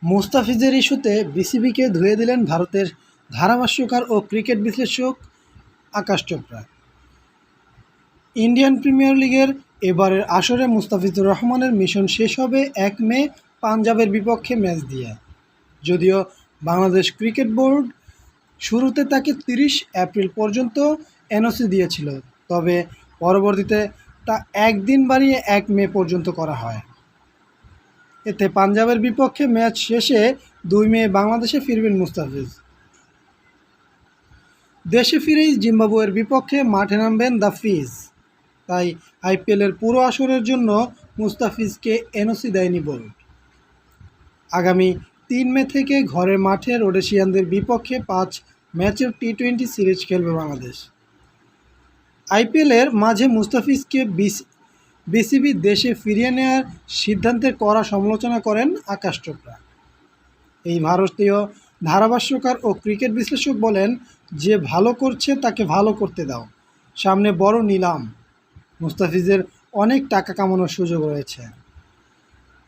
মুস্তাফিজের ইস্যুতে বিসিবিকে ধুয়ে দিলেন ভারতের ধারাভাষ্যকার ও ক্রিকেট বিশ্লেষক আকাশ চোপড়া। ইন্ডিয়ান প্রিমিয়ার লিগের এবারের আসরে মুস্তাফিজুর রহমানের মিশন শেষ হবে ১ মে পাঞ্জাবের বিপক্ষে ম্যাচ দিয়ে। যদিও বাংলাদেশ ক্রিকেট বোর্ড শুরুতে তাকে ৩০ এপ্রিল পর্যন্ত এনওসি দিয়েছিল, তবে পরবর্তীতে তা একদিন বাড়িয়ে ১ মে পর্যন্ত করা হয়। এতে পাঞ্জাবের বিপক্ষে ম্যাচ শেষে ২ মে বাংলাদেশে ফিরবেন মুস্তাফিজ। দেশে ফিরেই জিম্বাবুয়ের বিপক্ষে মাঠে নামবেন দ্য ফিজ। তাই আইপিএলের পুরো আসরের জন্য মুস্তাফিজকে এনওসি দেয়নি বোর্ড। আগামী ৩ মে থেকে ঘরের মাঠে রোডেশিয়ানদের বিপক্ষে ৫ ম্যাচের টি-২০ সিরিজ খেলবে বাংলাদেশ। আইপিএলের মাঝে মুস্তাফিজকে বিসিবি দেশে ফিরিয়ে নেওয়ার সিদ্ধান্তের কড়া সমালোচনা করেন আকাশ চোপড়া। এই ভারতীয় ধারাভাষ্যকার ও ক্রিকেট বিশ্লেষক বলেন, যে ভালো করছে তাকে ভালো করতে দাও, সামনে বড় নিলাম, মুস্তাফিজের অনেক টাকা কামানোর সুযোগ রয়েছে।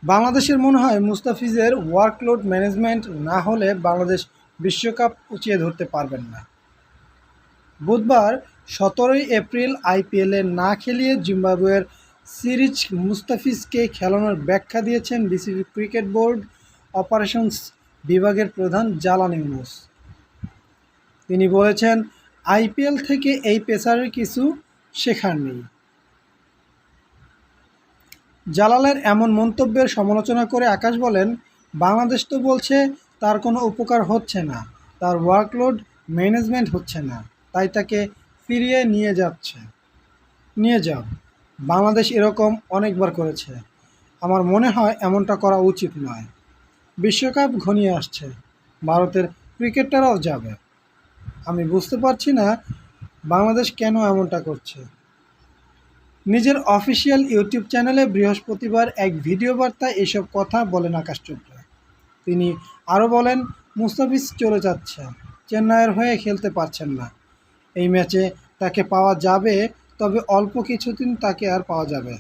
বাংলাদেশের মনে হয় মুস্তাফিজের ওয়ার্কলোড ম্যানেজমেন্ট না হলে বাংলাদেশ বিশ্বকাপ উঁচিয়ে ধরতে পারবেন না। বুধবার ১৭ এপ্রিল আইপিএলে না খেলিয়ে জিম্বাবুয়ের সিরিজ মুস্তাফিজকে খেলানোর ব্যাখ্যা দিয়েছেন বিসিবি ক্রিকেট বোর্ড অপারেশনস বিভাগের প্রধান জালাল ইউনুস। তিনি বলেছেন, আইপিএল থেকে এই পেসারের কিছু শেখার নেই। জালালের এমন মন্তব্যের সমালোচনা করে আকাশ বলেন, বাংলাদেশ তো বলছে তার কোনো উপকার হচ্ছে না, তার ওয়ার্কলোড ম্যানেজমেন্ট হচ্ছে না, তাই তাকে ফিরিয়ে নিয়ে যাও। বাংলাদেশ এরকম অনেকবার করেছে, আমার মনে হয় এমনটা করা উচিত নয়। বিশ্বকাপ ঘনিয়ে আসছে, ভারতের ক্রিকেটাররাও যাবে। আমি বুঝতে পারছি না বাংলাদেশ কেন এমনটা করছে। নিজের অফিসিয়াল ইউটিউব চ্যানেলে বৃহস্পতিবার এক ভিডিও বার্তায় এসব কথা বলেন আকাশ চোপড়া। তিনি আরও বলেন, মুস্তাফিজ চলে যাচ্ছেন, চেন্নাইয়ের হয়ে খেলতে পারছেন না। এই ম্যাচে তাকে পাওয়া যাবে, তবে অল্প কিছুদিন তাকে আর পাওয়া যাবে।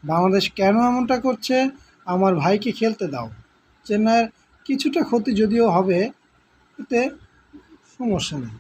বাংলাদেশ কেন এমনটা করছে? আমার ভাইকে খেলতে দাও। চেন্নাইয়ের কিছুটা ক্ষতি যদিও হবে, এতে সমস্যা নেই।